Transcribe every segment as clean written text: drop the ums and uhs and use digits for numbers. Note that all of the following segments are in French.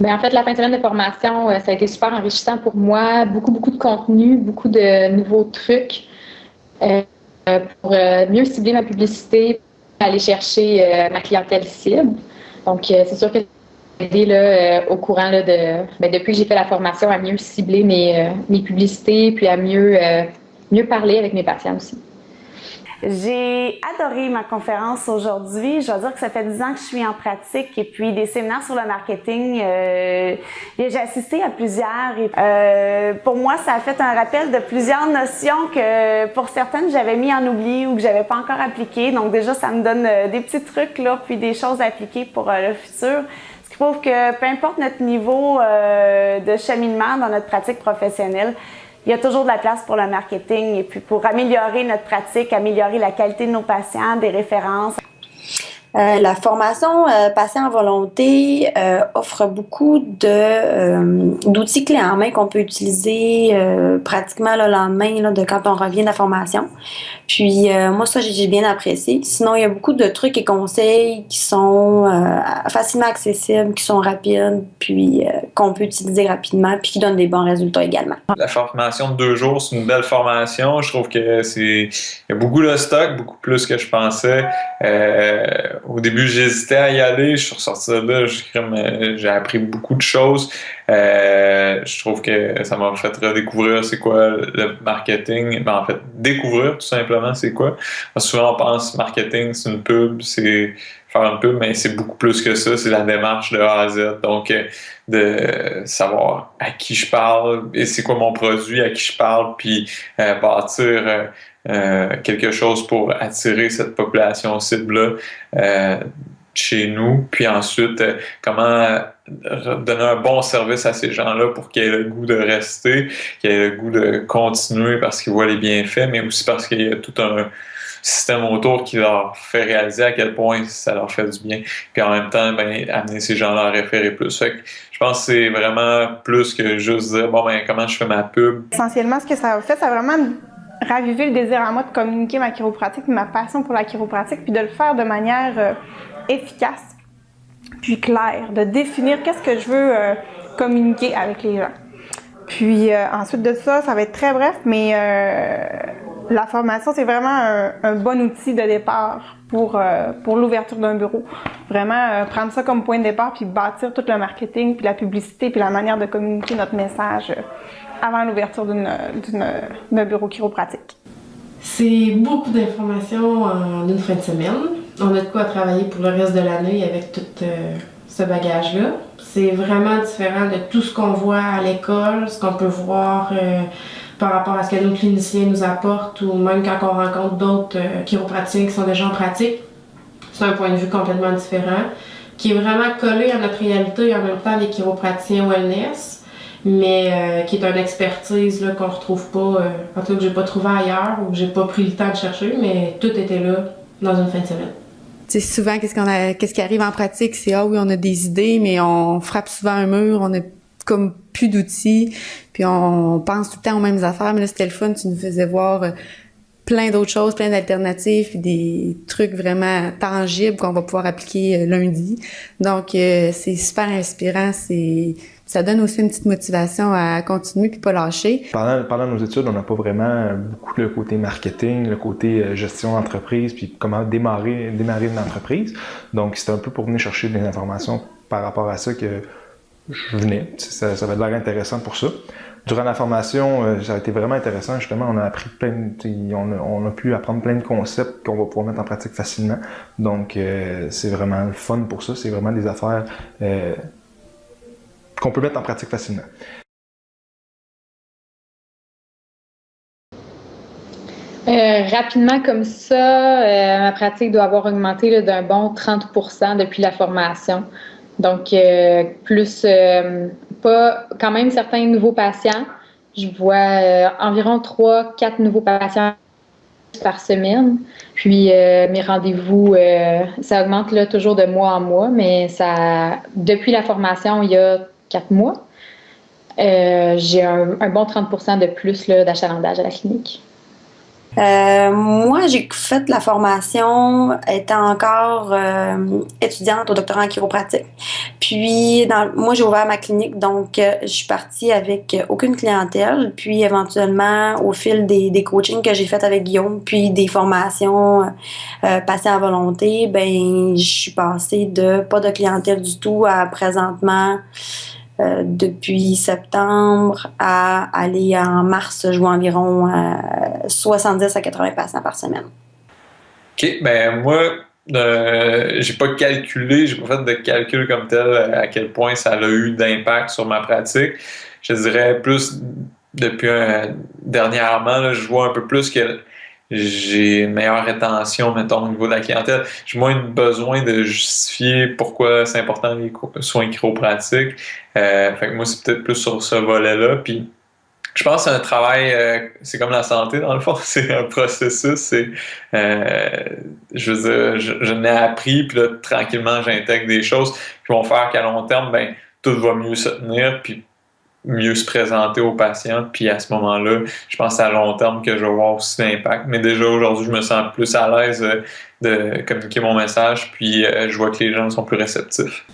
En fait, la fin de semaine de formation, ça a été super enrichissant pour moi. Beaucoup de contenu, beaucoup de nouveaux trucs euh, pour mieux cibler ma publicité, aller chercher ma clientèle cible. Donc, c'est sûr que j'ai aidé au courant depuis que j'ai fait la formation à mieux cibler mes publicités, puis à mieux parler avec mes patients aussi. J'ai adoré ma conférence aujourd'hui. Je dois dire que ça fait 10 ans que je suis en pratique et puis des séminaires sur le marketing, j'ai assisté à plusieurs. Pour moi, ça a fait un rappel de plusieurs notions que pour certaines, j'avais mis en oubli ou que j'avais pas encore appliquées. Donc déjà, ça me donne des petits trucs là, puis des choses à appliquer pour le futur. Ce qui prouve que peu importe notre niveau de cheminement dans notre pratique professionnelle, il y a toujours de la place pour le marketing et puis pour améliorer notre pratique, améliorer la qualité de nos patients, des références. La formation patient en volonté offre beaucoup d'outils clés en main qu'on peut utiliser pratiquement le lendemain là, de quand on revient de la formation. Puis moi, ça, j'ai bien apprécié. Sinon, il y a beaucoup de trucs et conseils qui sont facilement accessibles, qui sont rapides, puis qu'on peut utiliser rapidement, puis qui donnent des bons résultats également. La formation de 2 jours, c'est une belle formation. Je trouve que il y a beaucoup de stock, beaucoup plus que je pensais. Au début, j'hésitais à y aller. Je suis ressorti de là, j'ai appris beaucoup de choses. Je trouve que ça m'a fait redécouvrir c'est quoi le marketing. En fait, découvrir tout simplement c'est quoi. Parce que souvent, on pense marketing, c'est une pub, c'est faire une pub, mais c'est beaucoup plus que ça. C'est la démarche de A à Z. Donc, de savoir à qui je parle et c'est quoi mon produit, à qui je parle, puis bâtir quelque chose pour attirer cette population cible-là chez nous, puis ensuite comment donner un bon service à ces gens-là pour qu'ils aient le goût de rester, qu'ils aient le goût de continuer parce qu'ils voient les bienfaits, mais aussi parce qu'il y a tout un système autour qui leur fait réaliser à quel point ça leur fait du bien. Puis en même temps, amener ces gens-là à référer plus. Fait que je pense que c'est vraiment plus que juste dire comment je fais ma pub. Essentiellement, ce que ça a fait, ça a vraiment ravivé le désir en moi de communiquer ma chiropratique, ma passion pour la chiropratique, puis de le faire de manière efficace, puis claire, de définir qu'est-ce que je veux communiquer avec les gens. Puis ensuite de ça, ça va être très bref, mais la formation, c'est vraiment un bon outil de départ pour l'ouverture d'un bureau. Vraiment prendre ça comme point de départ, puis bâtir tout le marketing, puis la publicité, puis la manière de communiquer notre message avant l'ouverture d'un bureau chiropratique. C'est beaucoup d'informations en une fin de semaine. On a de quoi travailler pour le reste de l'année avec tout ce bagage-là. C'est vraiment différent de tout ce qu'on voit à l'école, ce qu'on peut voir par rapport à ce que nos cliniciens nous apportent ou même quand on rencontre d'autres chiropraticiens qui sont déjà en pratique. C'est un point de vue complètement différent qui est vraiment collé à notre réalité et en même temps les chiropraticiens wellness, mais qui est une expertise là, qu'on retrouve pas, en tout cas que j'ai pas trouvé ailleurs ou que j'ai pas pris le temps de chercher, mais tout était là dans une fin de semaine. Tu sais, souvent, qu'est-ce qui arrive en pratique, c'est oui, on a des idées, mais on frappe souvent un mur, on a comme plus d'outils, puis on pense tout le temps aux mêmes affaires, mais là, c'était le fun, tu nous faisais voir plein d'autres choses, plein d'alternatives, puis des trucs vraiment tangibles qu'on va pouvoir appliquer lundi. Donc, c'est super inspirant, ça donne aussi une petite motivation à continuer puis pas lâcher. Pendant nos études, on n'a pas vraiment beaucoup le côté marketing, le côté gestion d'entreprise, puis comment démarrer une entreprise. Donc, c'était un peu pour venir chercher des informations par rapport à ça que je venais. Ça avait l'air intéressant pour ça. Durant la formation, ça a été vraiment intéressant. Justement, on a appris on a pu apprendre plein de concepts qu'on va pouvoir mettre en pratique facilement. Donc, c'est vraiment le fun pour ça. C'est vraiment des affaires qu'on peut mettre en pratique facilement. Rapidement comme ça, ma pratique doit avoir augmenté là, d'un bon 30% depuis la formation. Donc, pas quand même certains nouveaux patients. Je vois environ 3-4 nouveaux patients par semaine. Puis mes rendez-vous, ça augmente là, toujours de mois en mois, mais depuis la formation, il y a 4 mois, j'ai un bon 30% de plus là, d'achalandage à la clinique. Moi, j'ai fait la formation étant encore étudiante au doctorat en chiropratique. Puis, moi, j'ai ouvert ma clinique, donc je suis partie avec aucune clientèle. Puis, éventuellement, au fil des coachings que j'ai fait avec Guillaume, puis des formations patients à volonté, ben, je suis passée de pas de clientèle du tout à présentement depuis septembre à aller en mars, je vois environ 70 à 80 patients par semaine. OK. Ben moi, j'ai pas calculé, j'ai pas fait de calcul comme tel à quel point ça a eu d'impact sur ma pratique. Je dirais plus depuis dernièrement, là, je vois un peu plus que j'ai une meilleure rétention, mettons, au niveau de la clientèle. J'ai moins besoin de justifier pourquoi c'est important les soins chiropratiques. Fait que moi, c'est peut-être plus sur ce volet-là. Puis, je pense que c'est un travail, c'est comme la santé, dans le fond, c'est un processus. Je veux dire, je n'ai appris, puis là, tranquillement, j'intègre des choses qui vont faire qu'à long terme, ben, tout va mieux se tenir, puis mieux se présenter aux patients, puis à ce moment-là, je pense que c'est à long terme que je vais voir aussi l'impact. Mais déjà aujourd'hui, je me sens plus à l'aise de communiquer mon message, puis je vois que les gens sont plus réceptifs.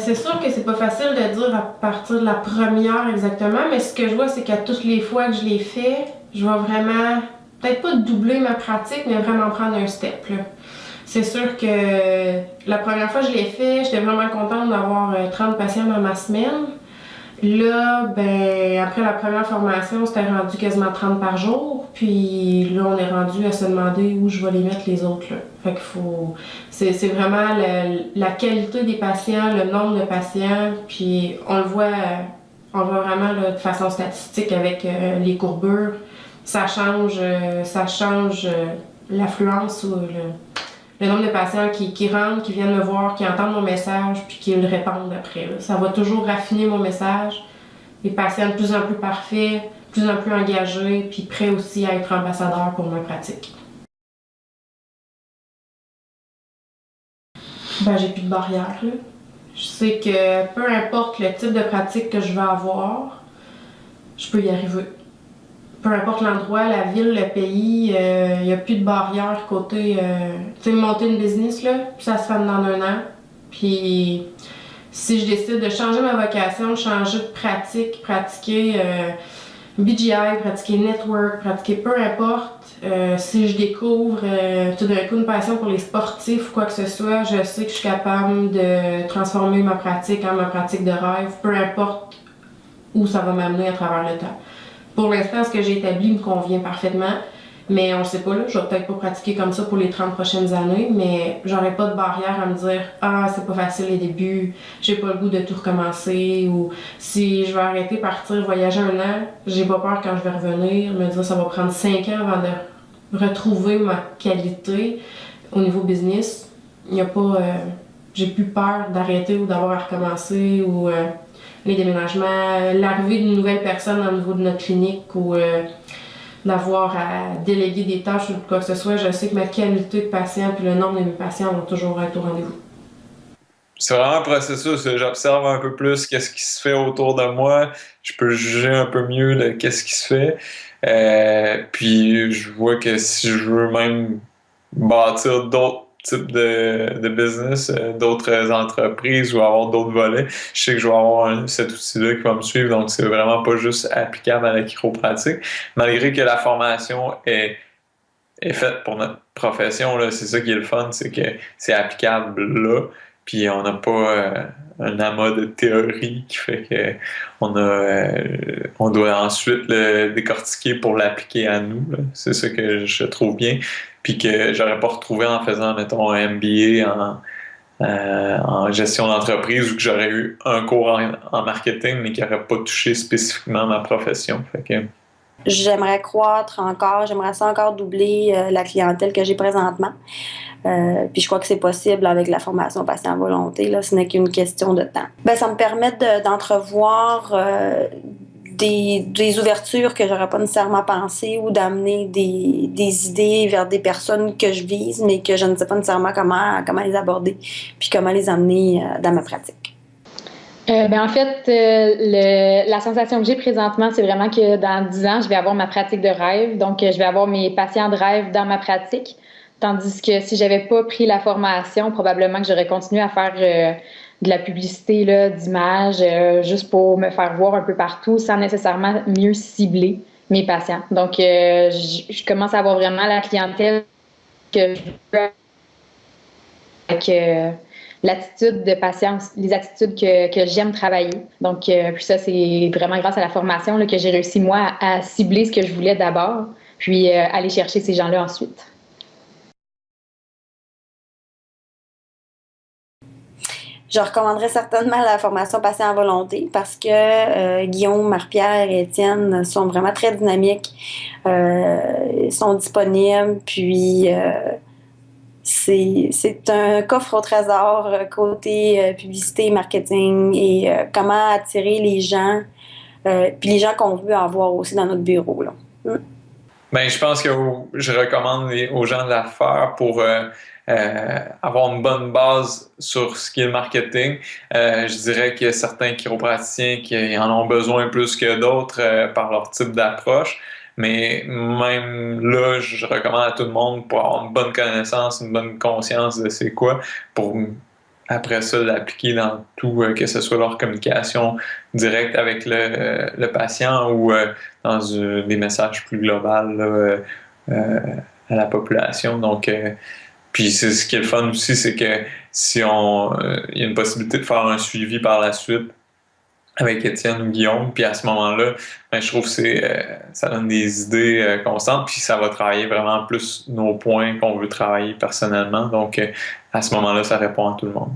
C'est sûr que c'est pas facile de dire à partir de la première exactement, mais ce que je vois, c'est qu'à toutes les fois que je l'ai fait, je vais vraiment, peut-être pas doubler ma pratique, mais vraiment prendre un step, là. C'est sûr que la première fois que je l'ai fait, j'étais vraiment contente d'avoir 30 patients dans ma semaine. Là, ben, après la première formation, c'était rendu quasiment 30 par jour. Puis là, on est rendu à se demander où je vais les mettre les autres, là. Fait qu'il faut... C'est vraiment la qualité des patients, le nombre de patients. Puis on le voit vraiment là, de façon statistique avec les courbures. Ça change l'affluence ou le nombre de patients qui rentrent, qui viennent me voir, qui entendent mon message, puis qui le répandent après. Là. Ça va toujours raffiner mon message. Les patients de plus en plus parfaits, de plus en plus engagés, puis prêts aussi à être ambassadeurs pour ma pratique. Ben, j'ai plus de barrières, là. Je sais que peu importe le type de pratique que je vais avoir, je peux y arriver. Peu importe l'endroit, la ville, le pays, il n'y a plus de barrières côté... tu sais, monter une business, là, ça se fait dans un an. Puis si je décide de changer ma vocation, de changer de pratique, pratiquer BGI, pratiquer network, pratiquer peu importe, si je découvre tout d'un coup une passion pour les sportifs ou quoi que ce soit, je sais que je suis capable de transformer ma pratique en ma pratique de rêve, peu importe où ça va m'amener à travers le temps. Pour l'instant, ce que j'ai établi me convient parfaitement, mais on le sait pas, là, je vais peut-être pas pratiquer comme ça pour les 30 prochaines années, mais j'aurais pas de barrière à me dire « Ah, c'est pas facile les débuts, j'ai pas le goût de tout recommencer » ou « Si je vais arrêter, partir, voyager un an, j'ai pas peur quand je vais revenir, me dire ça va prendre 5 ans avant de retrouver ma qualité au niveau business. » Il y a pas... j'ai plus peur d'arrêter ou d'avoir à recommencer ou... les déménagements, l'arrivée d'une nouvelle personne au niveau de notre clinique ou d'avoir à déléguer des tâches ou quoi que ce soit, je sais que ma qualité de patient puis le nombre de mes patients vont toujours être au rendez-vous. C'est vraiment un processus. J'observe un peu plus qu'est-ce qui se fait autour de moi. Je peux juger un peu mieux de qu'est-ce qui se fait. Puis je vois que si je veux même bâtir d'autres type de business, d'autres entreprises ou avoir d'autres volets, je sais que je vais avoir cet outil-là qui va me suivre, donc c'est vraiment pas juste applicable à la chiropratique, malgré que la formation est faite pour notre profession, là, c'est ça qui est le fun, c'est que c'est applicable là, puis on n'a pas un amas de théorie qui fait que on doit ensuite le décortiquer pour l'appliquer à nous, là. C'est ça que je trouve bien, puis que j'aurais pas retrouvé en faisant, mettons, un MBA en gestion d'entreprise ou que j'aurais eu un cours en marketing, mais qui n'aurait pas touché spécifiquement ma profession. Fait que... J'aimerais croître encore, j'aimerais ça encore doubler la clientèle que j'ai présentement. Puis je crois que c'est possible avec la formation patient à volonté. Là, ce n'est qu'une question de temps. Ben, ça me permet d'entrevoir des ouvertures que j'aurais pas nécessairement pensées ou d'amener des idées vers des personnes que je vise, mais que je ne sais pas nécessairement comment les aborder puis comment les amener dans ma pratique. En fait, la sensation que j'ai présentement, c'est vraiment que dans 10 ans, je vais avoir ma pratique de rêve. Donc, je vais avoir mes patients de rêve dans ma pratique. Tandis que si j'avais pas pris la formation, probablement que j'aurais continué à faire de la publicité, là, d'images, juste pour me faire voir un peu partout, sans nécessairement mieux cibler mes patients. Donc, je commence à avoir vraiment la clientèle que je veux avec l'attitude de patience, les attitudes que j'aime travailler. Donc, puis ça, c'est vraiment grâce à la formation là, que j'ai réussi, moi, à cibler ce que je voulais d'abord, puis aller chercher ces gens-là ensuite. Je recommanderais certainement la formation Patient à volonté parce que Guillaume, Marie-Pierre et Étienne sont vraiment très dynamiques. Ils sont disponibles, puis c'est un coffre au trésor côté publicité, marketing et comment attirer les gens, puis les gens qu'on veut avoir aussi dans notre bureau. Là. Ben, je pense que je recommande aux gens de la faire pour avoir une bonne base sur ce qui est le marketing. Je dirais qu'il y a certains chiropraticiens qui en ont besoin plus que d'autres par leur type d'approche. Mais même là, je recommande à tout le monde pour avoir une bonne connaissance, une bonne conscience de c'est quoi, pour après ça l'appliquer dans tout, que ce soit leur communication directe avec le patient ou dans des messages plus globaux à la population. Donc, puis c'est ce qui est le fun aussi, c'est que si il y a une possibilité de faire un suivi par la suite avec Étienne ou Guillaume, puis à ce moment-là, ben, je trouve que ça donne des idées constantes, puis ça va travailler vraiment plus nos points qu'on veut travailler personnellement. Donc, à ce moment-là, ça répond à tout le monde.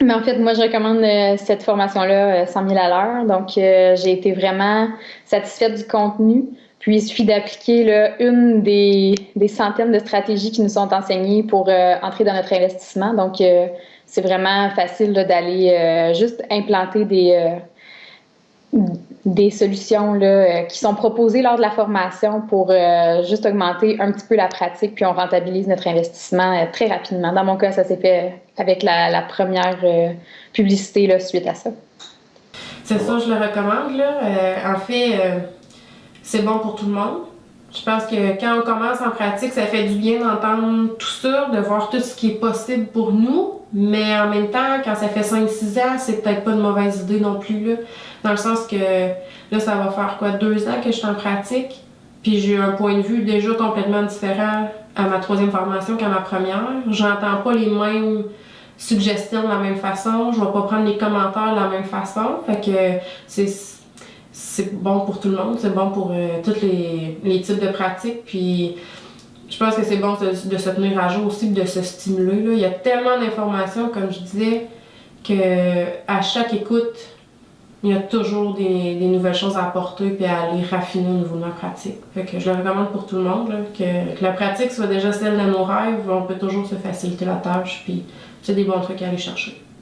Mais en fait, moi, je recommande cette formation-là 100 000 à l'heure. Donc, j'ai été vraiment satisfaite du contenu. Puis, il suffit d'appliquer là, une des centaines de stratégies qui nous sont enseignées pour entrer dans notre investissement. Donc, c'est vraiment facile là, d'aller juste implanter des solutions là, qui sont proposées lors de la formation pour juste augmenter un petit peu la pratique, puis on rentabilise notre investissement très rapidement. Dans mon cas, ça s'est fait avec la première publicité là, suite à ça. C'est ça, je le recommande. Là. En fait, c'est bon pour tout le monde. Je pense que quand on commence en pratique, ça fait du bien d'entendre tout ça, de voir tout ce qui est possible pour nous, mais en même temps, quand ça fait 5-6 ans, c'est peut-être pas une mauvaise idée non plus, là, dans le sens que là, ça va faire 2 ans que je suis en pratique, puis j'ai un point de vue déjà complètement différent à ma 3e formation qu'à ma première. J'entends pas les mêmes suggestions de la même façon, je vais pas prendre les commentaires de la même façon, fait que c'est bon pour tout le monde, c'est bon pour tous les types de pratiques, puis je pense que c'est bon de se tenir à jour aussi, de se stimuler. Là. Il y a tellement d'informations, comme je disais, qu'à chaque écoute, il y a toujours des nouvelles choses à apporter et à aller raffiner au niveau de ma pratique. Fait que je le recommande pour tout le monde, là, que la pratique soit déjà celle de nos rêves, on peut toujours se faciliter la tâche, puis c'est des bons trucs à aller chercher.